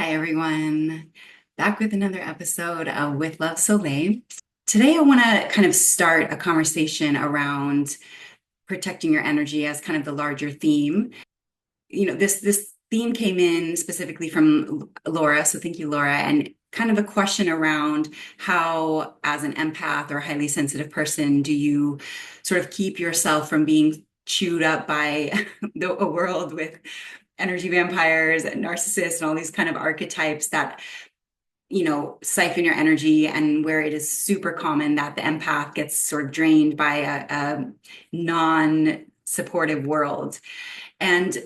Hi, everyone. Back with another episode of With Love Soleil. Today, I want to kind of start a conversation around protecting your energy as kind of the larger theme. This theme came in specifically from Laura, so thank you, Laura, and kind of a question around how, as an empath or a highly sensitive person, do you sort of keep yourself from being chewed up by a world with energy vampires and narcissists and all these kind of archetypes that siphon your energy, and where it is super common that the empath gets sort of drained by a non-supportive world. And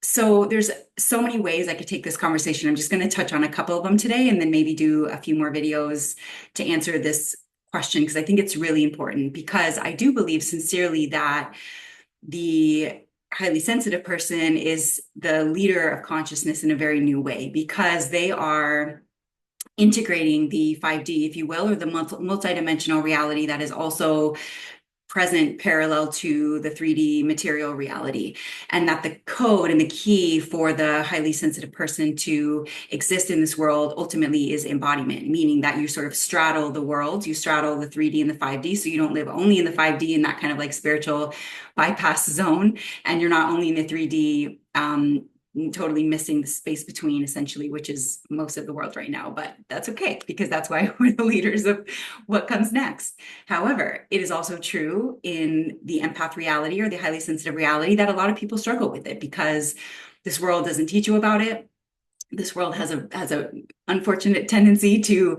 so there's so many ways I could take this conversation. I'm just going to touch on a couple of them today and then maybe do a few more videos to answer this question, because I think it's really important, because I do believe sincerely that the highly sensitive person is the leader of consciousness in a very new way, because they are integrating the 5D, if you will, or the multidimensional reality that is also present parallel to the 3D material reality. And that the code and the key for the highly sensitive person to exist in this world ultimately is embodiment, meaning that you sort of straddle the world, you straddle the 3D and the 5D. So you don't live only in the 5D in that kind of like spiritual bypass zone, and you're not only in the 3D, totally missing the space between, essentially, which is most of the world right now. But that's okay, because that's why we're the leaders of what comes next. However, it is also true in the empath reality, or the highly sensitive reality, that a lot of people struggle with it because this world doesn't teach you about it. This world has a unfortunate tendency to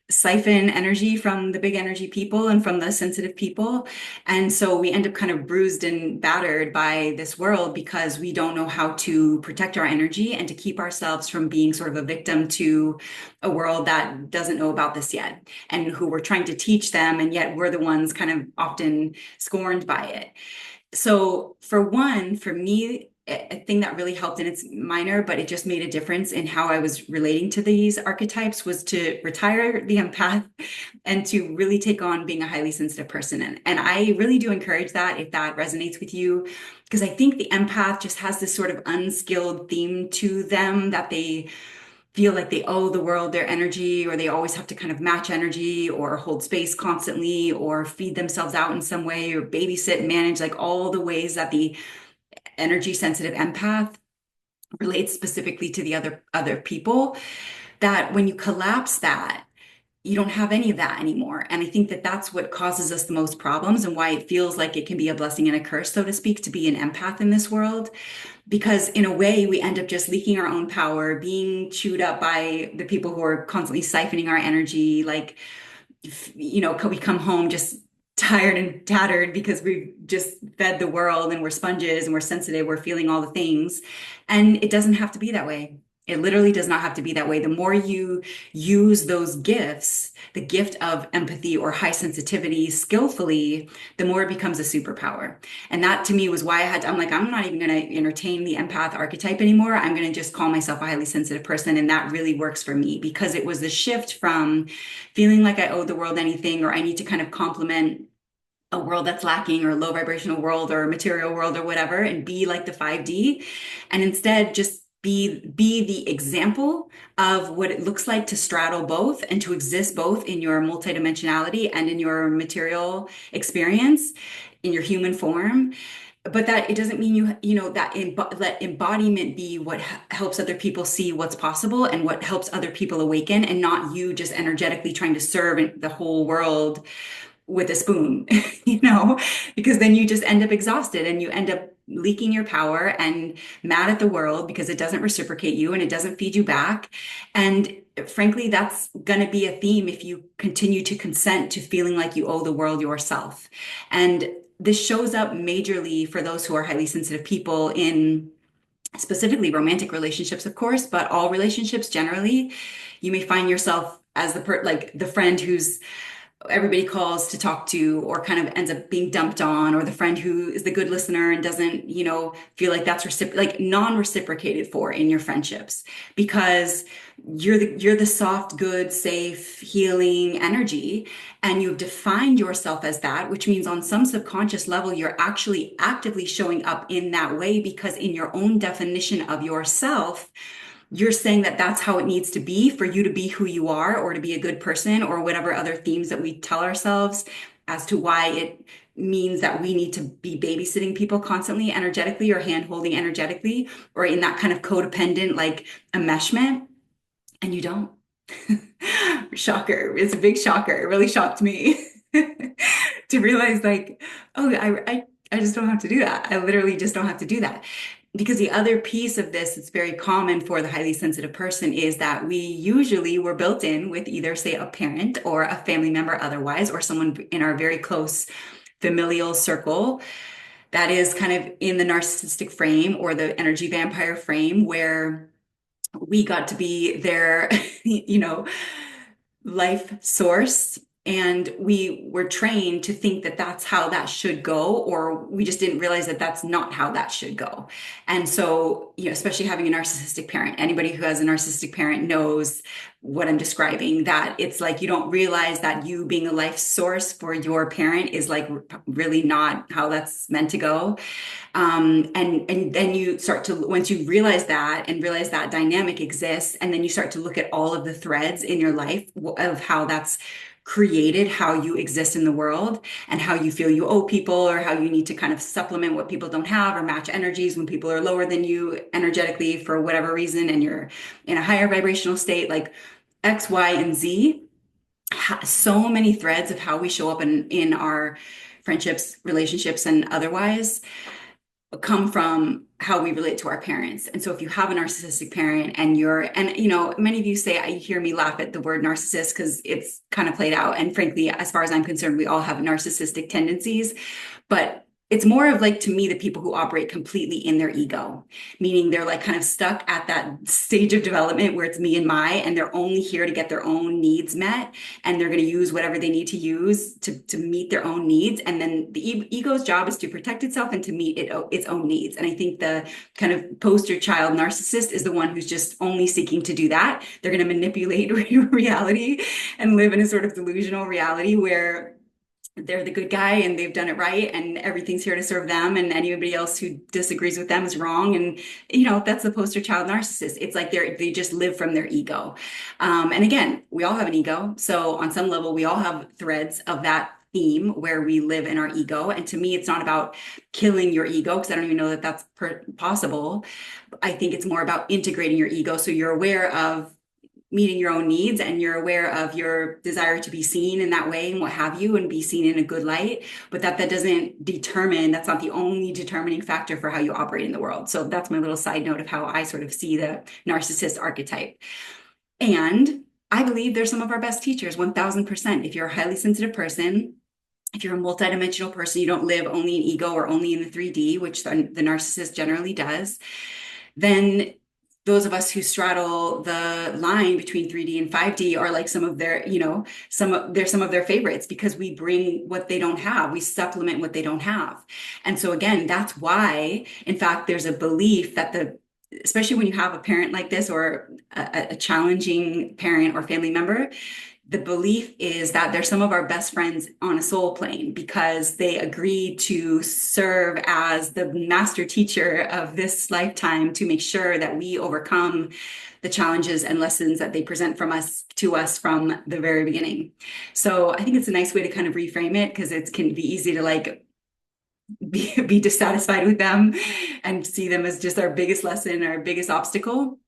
siphon energy from the big energy people and from the sensitive people. And so we end up kind of bruised and battered by this world because we don't know how to protect our energy and to keep ourselves from being sort of a victim to a world that doesn't know about this yet, and who we're trying to teach them, and yet we're the ones kind of often scorned by it. So for me, a thing that really helped, and it's minor, but it just made a difference in how I was relating to these archetypes, was to retire the empath and to really take on being a highly sensitive person. And I really do encourage that, if that resonates with you, because I think the empath just has this sort of unskilled theme to them, that they feel like they owe the world their energy, or they always have to kind of match energy or hold space constantly, or feed themselves out in some way, or babysit and manage, like all the ways that the energy sensitive empath relates specifically to the other people. That when you collapse that, you don't have any of that anymore. And I think that that's what causes us the most problems, and why it feels like it can be a blessing and a curse, so to speak, to be an empath in this world. Because in a way, we end up just leaking our own power, being chewed up by the people who are constantly siphoning our energy. Like, we come home just tired and tattered because we've just fed the world, and we're sponges and we're sensitive, we're feeling all the things. And it doesn't have to be that way. It literally does not have to be that way. The more you use those gifts, the gift of empathy or high sensitivity, skillfully, the more it becomes a superpower. And that, to me, was why I'm like, I'm not even going to entertain the empath archetype anymore. I'm going to just call myself a highly sensitive person. And that really works for me, because it was the shift from feeling like I owe the world anything, or I need to kind of complement a world that's lacking, or a low vibrational world, or a material world, or whatever, and be like the 5D, and instead just be the example of what it looks like to straddle both, and to exist both in your multidimensionality and in your material experience, in your human form. But that it doesn't mean let embodiment be what helps other people see what's possible, and what helps other people awaken, and not you just energetically trying to serve the whole world with a spoon, because then you just end up exhausted, and you end up leaking your power and mad at the world because it doesn't reciprocate you and it doesn't feed you back. And frankly, that's going to be a theme if you continue to consent to feeling like you owe the world yourself. And this shows up majorly for those who are highly sensitive people in specifically romantic relationships, of course, but all relationships generally. You may find yourself as the friend who's everybody calls to talk to, or kind of ends up being dumped on, or the friend who is the good listener and doesn't, feel like that's non-reciprocated for in your friendships, because you're the soft, good, safe, healing energy, and you've defined yourself as that, which means on some subconscious level, you're actually actively showing up in that way, because in your own definition of yourself, you're saying that that's how it needs to be for you to be who you are or to be a good person or whatever other themes that we tell ourselves as to why it means that we need to be babysitting people constantly energetically or hand holding energetically or in that kind of codependent like enmeshment, and you don't. Shocker. It's a big shocker. It really shocked me to realize like, oh, I just don't have to do that. I literally just don't have to do that. Because the other piece of this that's very common for the highly sensitive person is that we usually were built in with either, say, a parent or a family member otherwise, or someone in our very close familial circle that is kind of in the narcissistic frame or the energy vampire frame where we got to be their, you know, life source. And we were trained to think that that's how that should go, or we just didn't realize that that's not how that should go. And so, you know, especially having a narcissistic parent, anybody who has a narcissistic parent knows what I'm describing, that it's like you don't realize that you being a life source for your parent is like really not how that's meant to go. And then you start to, once you realize that and realize that dynamic exists, and then you start to look at all of the threads in your life of how that's created how you exist in the world and how you feel you owe people, or how you need to kind of supplement what people don't have or match energies when people are lower than you energetically for whatever reason, and you're in a higher vibrational state, like X, Y, and Z. So many threads of how we show up in our friendships, relationships, and otherwise come from how we relate to our parents. And so if you have a narcissistic parent and you know, many of you say, I hear me laugh at the word narcissist because it's kind of played out. And frankly, as far as I'm concerned, we all have narcissistic tendencies, but it's more of like, to me, the people who operate completely in their ego, meaning they're like kind of stuck at that stage of development where it's me and my, and they're only here to get their own needs met. And they're going to use whatever they need to use to meet their own needs. And then the ego's job is to protect itself and to meet its own needs. And I think the kind of poster child narcissist is the one who's just only seeking to do that. They're going to manipulate reality and live in a sort of delusional reality where they're the good guy and they've done it right and everything's here to serve them, and anybody else who disagrees with them is wrong. And you know, that's the poster child narcissist. It's like they just live from their ego. And again, we all have an ego, so on some level we all have threads of that theme where we live in our ego. And to me, it's not about killing your ego, because I don't even know that that's possible. I think it's more about integrating your ego so you're aware of meeting your own needs and you're aware of your desire to be seen in that way and what have you, and be seen in a good light. But that doesn't determine, that's not the only determining factor for how you operate in the world. So that's my little side note of how I sort of see the narcissist archetype. And I believe they're some of our best teachers, 1000%. If you're a highly sensitive person, if you're a multidimensional person, you don't live only in ego or only in the 3D, which the narcissist generally does, then those of us who straddle the line between 3D and 5D are like some of their, you know, some of their favorites, because we bring what they don't have. We supplement what they don't have. And so again, that's why, in fact, there's a belief that especially when you have a parent like this, or a challenging parent or family member, the belief is that they're some of our best friends on a soul plane, because they agreed to serve as the master teacher of this lifetime to make sure that we overcome the challenges and lessons that they present to us from the very beginning. So I think it's a nice way to kind of reframe it, because it can be easy to like be dissatisfied with them and see them as just our biggest lesson, our biggest obstacle.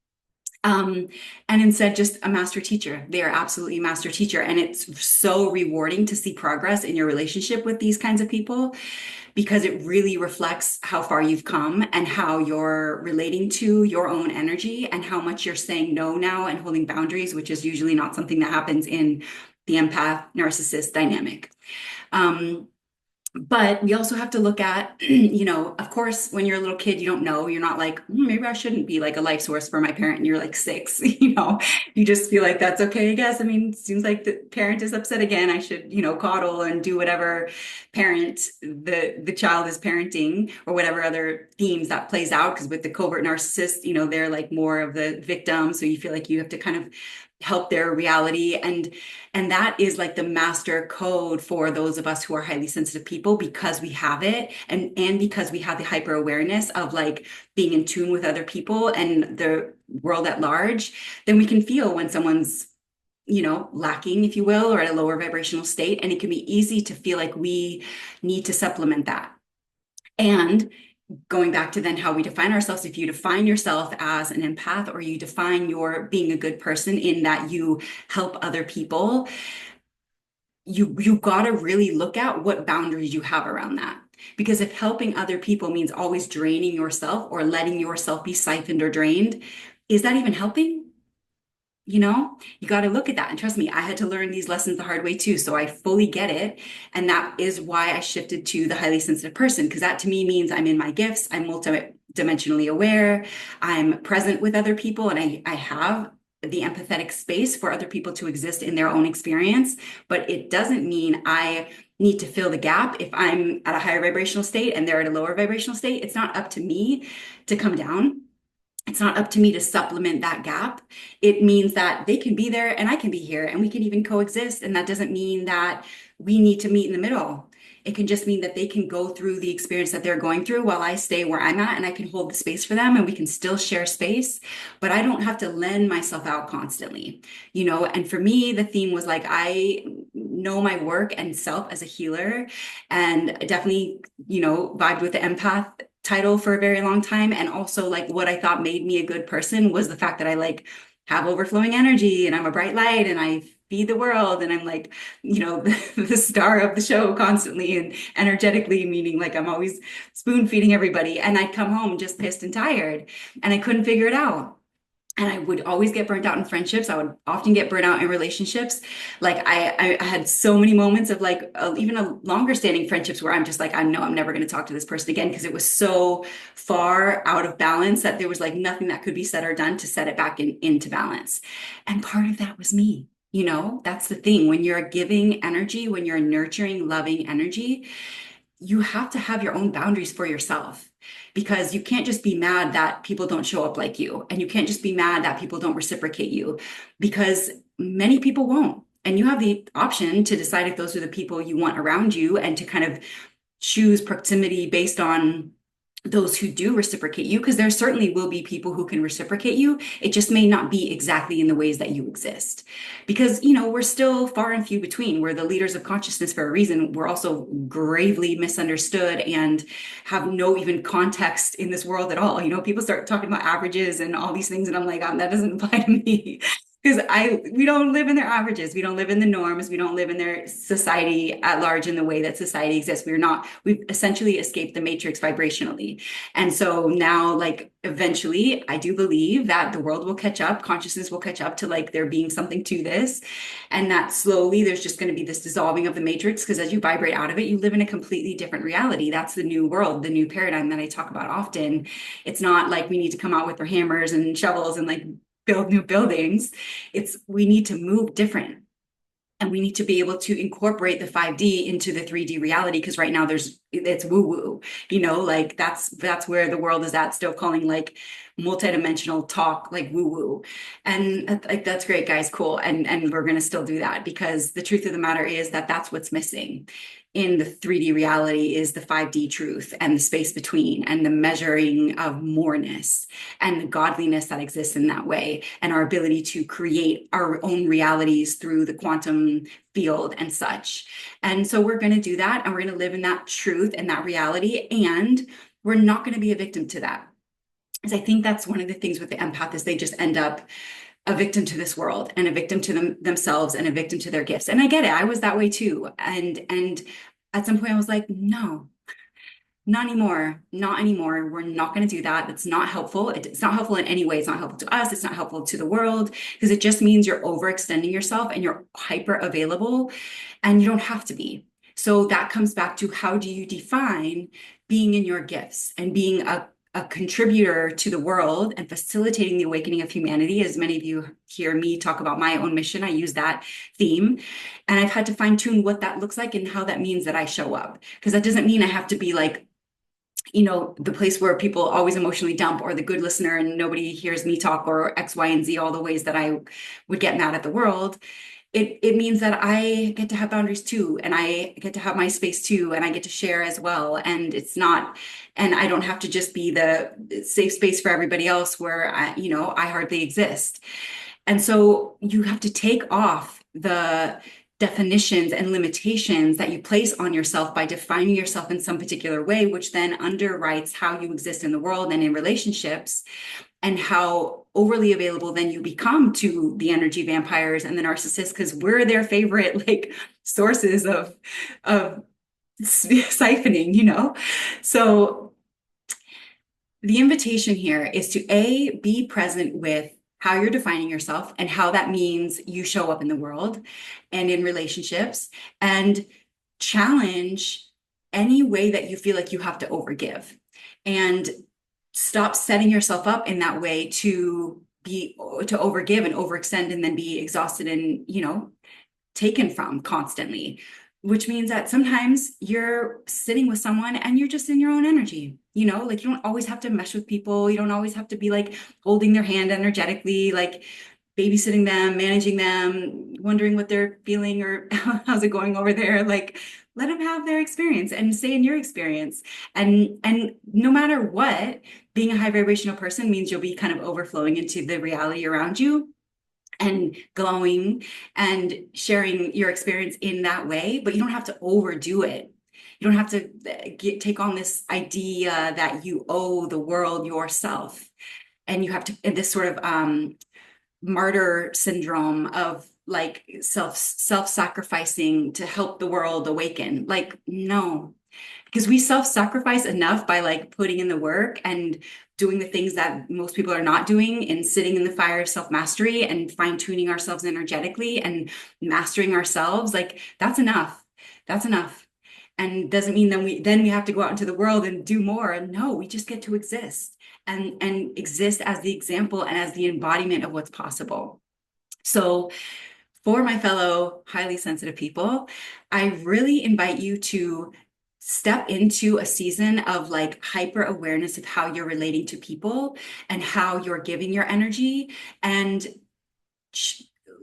And instead just a master teacher. They are absolutely a master teacher. And it's so rewarding to see progress in your relationship with these kinds of people, because it really reflects how far you've come and how you're relating to your own energy and how much you're saying no now and holding boundaries, which is usually not something that happens in the empath narcissist dynamic. But we also have to look at, you know, of course, when you're a little kid, you don't know, you're not like, maybe I shouldn't be like a life source for my parent. And you're like 6, you know, you just feel like that's okay, I guess. I mean, it seems like the parent is upset again. I should, you know, coddle and do whatever parent the child is parenting, or whatever other themes that plays out. Because with the covert narcissist, you know, they're like more of the victim. So you feel like you have to kind of help their reality. And that is like the master code for those of us who are highly sensitive people, because we have it, and because we have the hyper awareness of like being in tune with other people and the world at large. Then we can feel when someone's, lacking, if you will, or at a lower vibrational state. And it can be easy to feel like we need to supplement that. And going back to then how we define ourselves, if you define yourself as an empath, or you define your being a good person in that you help other people, you got to really look at what boundaries you have around that. Because if helping other people means always draining yourself or letting yourself be siphoned or drained, is that even helping? You got to look at that. And trust me, I had to learn these lessons the hard way too. So I fully get it. And that is why I shifted to the highly sensitive person, because that to me means I'm in my gifts, I'm multidimensionally aware, I'm present with other people, and I have the empathetic space for other people to exist in their own experience. But it doesn't mean I need to fill the gap. If I'm at a higher vibrational state and they're at a lower vibrational state, it's not up to me to come down. It's not up to me to supplement that gap. It means that they can be there and I can be here and we can even coexist. And that doesn't mean that we need to meet in the middle. It can just mean that they can go through the experience that they're going through while I stay where I'm at, and I can hold the space for them and we can still share space, but I don't have to lend myself out constantly, And for me, the theme was like, I know my work and self as a healer, and definitely, vibed with the empath title for a very long time. And also like what I thought made me a good person was the fact that I like have overflowing energy and I'm a bright light and I feed the world and I'm like, the star of the show constantly and energetically, meaning like I'm always spoon feeding everybody. And I'd come home just pissed and tired and I couldn't figure it out. And I would always get burnt out in friendships. I would often get burnt out in relationships. Like I had so many moments of like even a longer standing friendships where I'm just like, I know I'm never going to talk to this person again, because it was so far out of balance that there was like nothing that could be said or done to set it back into balance. And part of that was me. That's the thing. When you're giving energy, when you're nurturing, loving energy, you have to have your own boundaries for yourself, because you can't just be mad that people don't show up like you. And you can't just be mad that people don't reciprocate you, because many people won't. And you have the option to decide if those are the people you want around you and to kind of choose proximity based on those who do reciprocate you, because there certainly will be people who can reciprocate you. It just may not be exactly in the ways that you exist, because we're still far and few between. We're the leaders of consciousness for a reason. We're also gravely misunderstood and have no even context in this world at all. People start talking about averages and all these things and I'm like, that doesn't apply to me. Because we don't live in their averages. We don't live in the norms. We don't live in their society at large in the way that society exists. We've essentially escaped the matrix vibrationally. And so now, like, eventually, I do believe that the world will catch up, consciousness will catch up to like there being something to this. And that slowly there's just going to be this dissolving of the matrix, because as you vibrate out of it, you live in a completely different reality. That's the new world, the new paradigm that I talk about often. It's not like we need to come out with our hammers and shovels and like build new buildings. We need to move different. And we need to be able to incorporate the 5D into the 3D reality, because right now it's woo-woo, like that's where the world is at, still calling like multidimensional talk like woo-woo. And like, that's great, guys, cool. And we're going to still do that, because the truth of the matter is that that's what's missing in the 3D reality is the 5D truth and the space between and the measuring of moreness and the godliness that exists in that way, and our ability to create our own realities through the quantum field and such. And so we're going to do that, and we're going to live in that truth and that reality, and we're not going to be a victim to that. Because I think that's one of the things with the empath is they just end up a victim to this world and a victim to themselves and a victim to their gifts. And I get it. I was that way too. And at some point I was like, no, not anymore. Not anymore. We're not going to do that. That's not helpful. It's not helpful in any way. It's not helpful to us. It's not helpful to the world, because it just means you're overextending yourself and you're hyper available, and you don't have to be. So that comes back to, how do you define being in your gifts and being a contributor to the world and facilitating the awakening of humanity? As many of you hear me talk about my own mission, I use that theme, and I've had to fine tune what that looks like and how that means that I show up, because that doesn't mean I have to be like the place where people always emotionally dump, or the good listener and nobody hears me talk, or X, Y, and Z, all the ways that I would get mad at the world. It means that I get to have boundaries too, and I get to have my space too, and I get to share as well. And I don't have to just be the safe space for everybody else where I hardly exist. And so you have to take off the definitions and limitations that you place on yourself by defining yourself in some particular way, which then underwrites how you exist in the world and in relationships, and how overly available then you become to the energy vampires and the narcissists, because we're their favorite like sources of siphoning. So the invitation here is to be present with how you're defining yourself and how that means you show up in the world and in relationships, and challenge any way that you feel like you have to overgive, and stop setting yourself up in that way to overgive and overextend and then be exhausted and taken from constantly, which means that sometimes you're sitting with someone and you're just in your own energy. Like, you don't always have to mesh with people. You don't always have to be like holding their hand energetically, like babysitting them, managing them, wondering what they're feeling or how's it going over there. Like, let them have their experience and stay in your experience. And no matter what, being a high vibrational person means you'll be kind of overflowing into the reality around you and glowing and sharing your experience in that way, but you don't have to overdo it. You don't have to take on this idea that you owe the world yourself, and you have to, this sort of martyr syndrome of like self-sacrificing to help the world awaken. Like, no, because we self-sacrifice enough by like putting in the work and doing the things that most people are not doing, and sitting in the fire of self-mastery and fine-tuning ourselves energetically and mastering ourselves. Like, that's enough. That's enough. And doesn't mean then we have to go out into the world and do more. And no, we just get to exist and exist as the example and as the embodiment of what's possible. So for my fellow highly sensitive people, I really invite you to step into a season of like hyper awareness of how you're relating to people and how you're giving your energy, and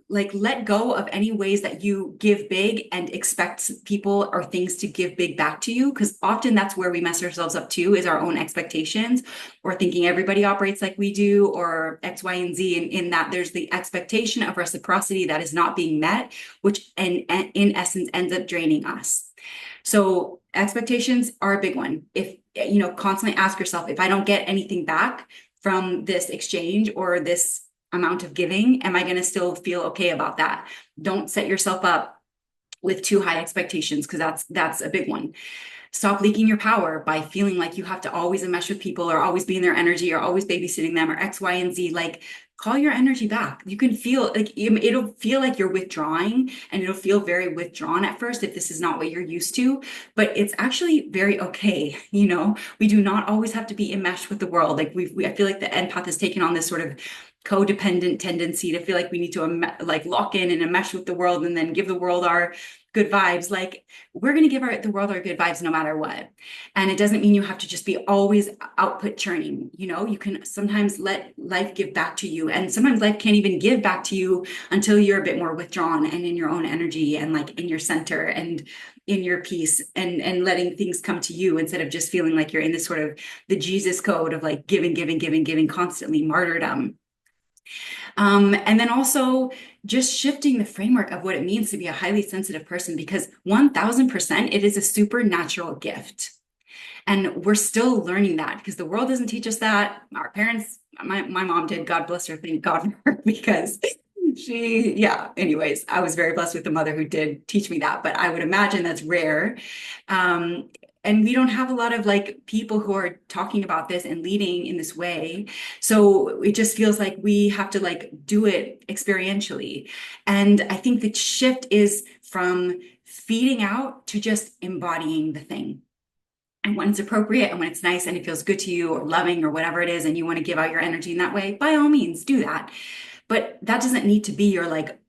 like let go of any ways that you give big and expect people or things to give big back to you, because often that's where we mess ourselves up too, is our own expectations, or thinking everybody operates like we do, or X, Y, and Z, and in that there's the expectation of reciprocity that is not being met, which in essence ends up draining us. So expectations are a big one. If constantly ask yourself, if I don't get anything back from this exchange or this amount of giving, am I going to still feel okay about that? Don't set yourself up with too high expectations, because that's a big one. Stop leaking your power by feeling like you have to always enmesh with people, or always be in their energy, or always babysitting them, or X, Y, and Z. Like, call your energy back. You can feel like it'll feel like you're withdrawing, and it'll feel very withdrawn at first if this is not what you're used to, but it's actually very okay. We do not always have to be enmeshed with the world. Like I feel like the empath has taken on this sort of codependent tendency to feel like we need to like lock in and enmesh with the world and then give the world our good vibes. Like, we're going to give the world our good vibes no matter what. And it doesn't mean you have to just be always output churning. You can sometimes let life give back to you. And sometimes life can't even give back to you until you're a bit more withdrawn and in your own energy and like in your center and in your peace, and letting things come to you, instead of just feeling like you're in this sort of the Jesus code of like giving constantly, martyrdom. And then also just shifting the framework of what it means to be a highly sensitive person, because 1000% it is a supernatural gift. And we're still learning that, because the world doesn't teach us that. Our parents, my mom did, God bless her, thank God for her, because anyways, I was very blessed with a mother who did teach me that, but I would imagine that's rare. And we don't have a lot of like people who are talking about this and leading in this way. So it just feels like we have to like do it experientially. And I think the shift is from feeding out to just embodying the thing. And when it's appropriate and when it's nice and it feels good to you, or loving, or whatever it is, and you want to give out your energy in that way, by all means do that. But that doesn't need to be your like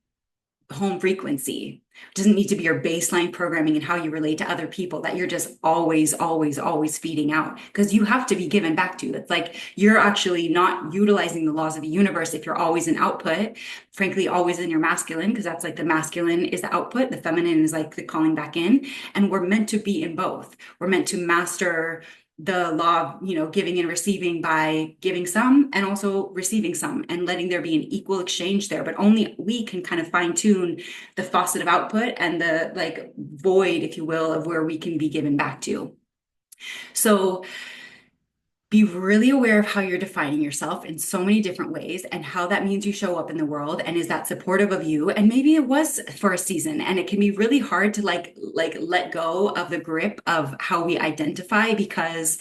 home frequency. It doesn't need to be your baseline programming and how you relate to other people that you're just always, always, always feeding out, because you have to be given back to. It's like you're actually not utilizing the laws of the universe if you're always in output, frankly, always in your masculine, because that's like the masculine is the output, the feminine is like the calling back in. And we're meant to be in both. We're meant to master the law of, giving and receiving by giving some and also receiving some, and letting there be an equal exchange there. But only we can kind of fine tune the faucet of output and the like void, if you will, of where we can be given back to. So be really aware of how you're defining yourself in so many different ways and how that means you show up in the world, and is that supportive of you. And maybe it was for a season, and it can be really hard to like let go of the grip of how we identify, because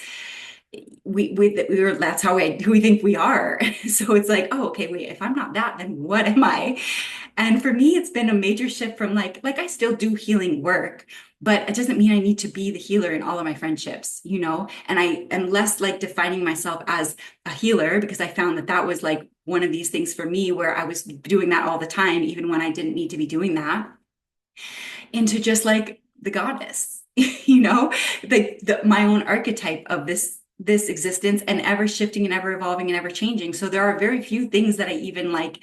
we're that's how we think we are. So it's like, oh, okay, wait, if I'm not that, then what am I? And for me, it's been a major shift from like I still do healing work, but it doesn't mean I need to be the healer in all of my friendships, And I am less like defining myself as a healer, because I found that that was like one of these things for me where I was doing that all the time, even when I didn't need to be doing that, into just like the goddess, my own archetype of this existence, and ever shifting and ever evolving and ever changing. So there are very few things that I even like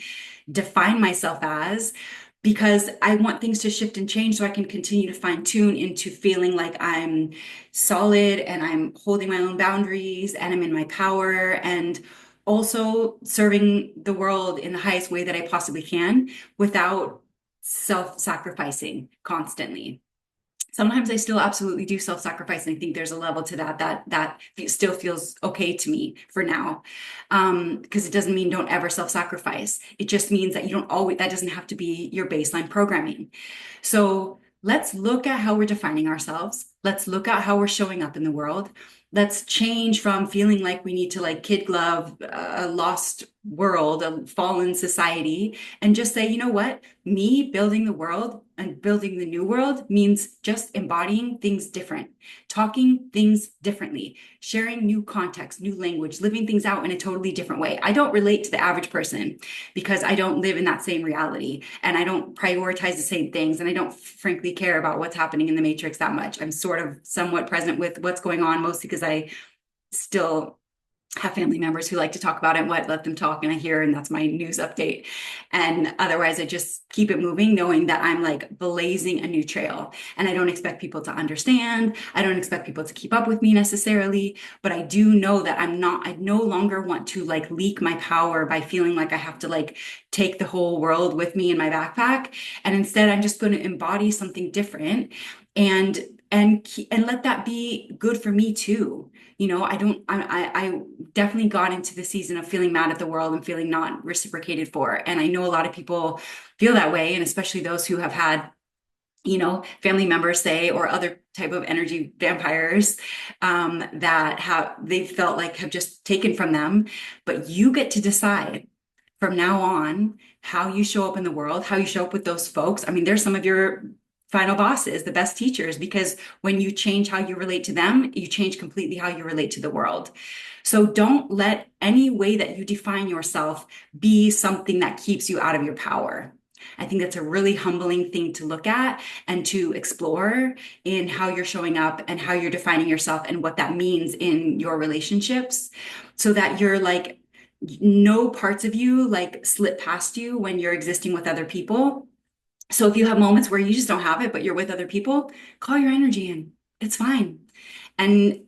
define myself as, because I want things to shift and change so I can continue to fine tune into feeling like I'm solid and I'm holding my own boundaries and I'm in my power, and also serving the world in the highest way that I possibly can without self-sacrificing constantly. Sometimes I still absolutely do self-sacrifice, and I think there's a level to that still feels okay to me for now. Because it doesn't mean don't ever self-sacrifice. It just means that you don't always, that doesn't have to be your baseline programming. So let's look at how we're defining ourselves. Let's look at how we're showing up in the world. Let's change from feeling like we need to like kid glove a lost world, a fallen society, and just say, you know what? Me building the world and building the new world means just embodying things different, talking things differently, sharing new context, new language, living things out in a totally different way. I don't relate to the average person because I don't live in that same reality, and I don't prioritize the same things, and I don't frankly care about what's happening in the matrix that much. I'm sort of somewhat present with what's going on, mostly because I still have family members who like to talk about it, let them talk, and I hear, and that's my news update. And otherwise, I just keep it moving, knowing that I'm like blazing a new trail, and I don't expect people to understand. I don't expect people to keep up with me necessarily, but I do know that I no longer want to like leak my power by feeling like I have to like take the whole world with me in my backpack. And instead, I'm just going to embody something different, and let that be good for me too. I definitely got into the season of feeling mad at the world and feeling not reciprocated for. And I know a lot of people feel that way, and especially those who have had, family members say, or other type of energy vampires, that they felt like have just taken from them. But you get to decide from now on how you show up in the world, how you show up with those folks. I mean, there's some of your final bosses, the best teachers, because when you change how you relate to them, you change completely how you relate to the world. So don't let any way that you define yourself be something that keeps you out of your power. I think that's a really humbling thing to look at and to explore in how you're showing up and how you're defining yourself and what that means in your relationships, so that you're like, no parts of you like slip past you when you're existing with other people. So if you have moments where you just don't have it, but you're with other people, call your energy in. It's fine. And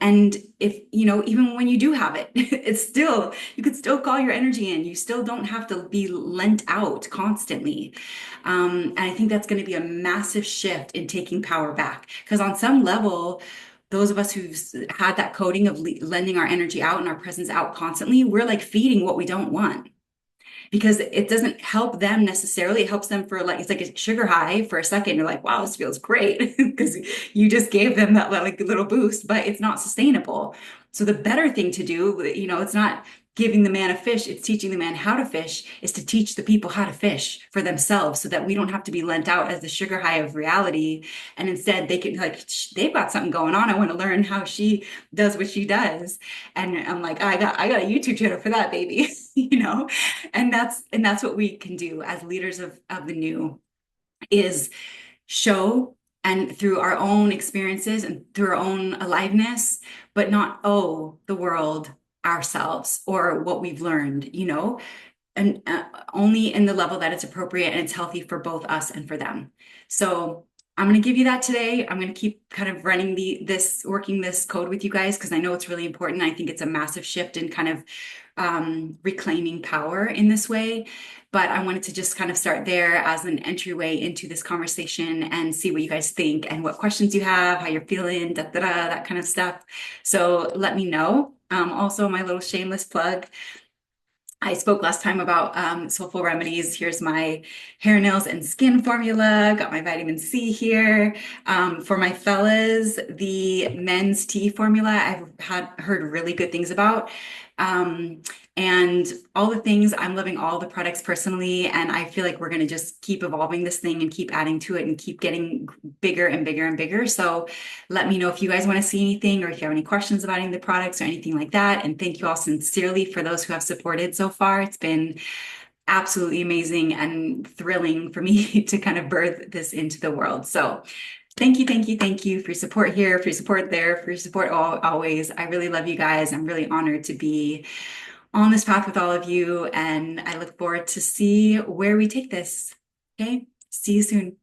if, even when you do have it, you could still call your energy in. You still don't have to be lent out constantly. And I think that's going to be a massive shift in taking power back. Because on some level, those of us who've had that coding of lending our energy out and our presence out constantly, we're like feeding what we don't want, because it doesn't help them necessarily. It helps them for like, it's like a sugar high for a second. You're like, wow, this feels great, because you just gave them that like little boost, but it's not sustainable. So the better thing to do, it's not giving the man a fish, it's teaching the man how to fish, is to teach the people how to fish for themselves, so that we don't have to be lent out as the sugar high of reality. And instead they can like, they've got something going on. I want to learn how she does what she does. And I'm like, I got a YouTube channel for that, baby. And that's what we can do as leaders of the new. is show and through our own experiences and through our own aliveness, but not owe the world ourselves or what we've learned, and only in the level that it's appropriate and it's healthy for both us and for them. So I'm going to give you that today. I'm going to keep kind of running working this code with you guys because I know it's really important. I think it's a massive shift in kind of reclaiming power in this way. But I wanted to just kind of start there as an entryway into this conversation and see what you guys think and what questions you have, how you're feeling, that kind of stuff. So let me know. Also, my little shameless plug. I spoke last time about soulful remedies. Here's my hair, nails, and skin formula. Got my vitamin C here. For my fellas, the men's tea formula I've heard really good things about. Um, and all the things, I'm loving all the products personally, and I feel like we're going to just keep evolving this thing and keep adding to it and keep getting bigger and bigger and bigger. So let me know if you guys want to see anything or if you have any questions about any of the products or anything like that. And thank you all sincerely for those who have supported so far. It's been absolutely amazing and thrilling for me to kind of birth this into the world. So thank you, thank you, thank you for your support here, for your support there, for your support always. I really love you guys. I'm really honored to be on this path with all of you, and I look forward to see where we take this. Okay, see you soon.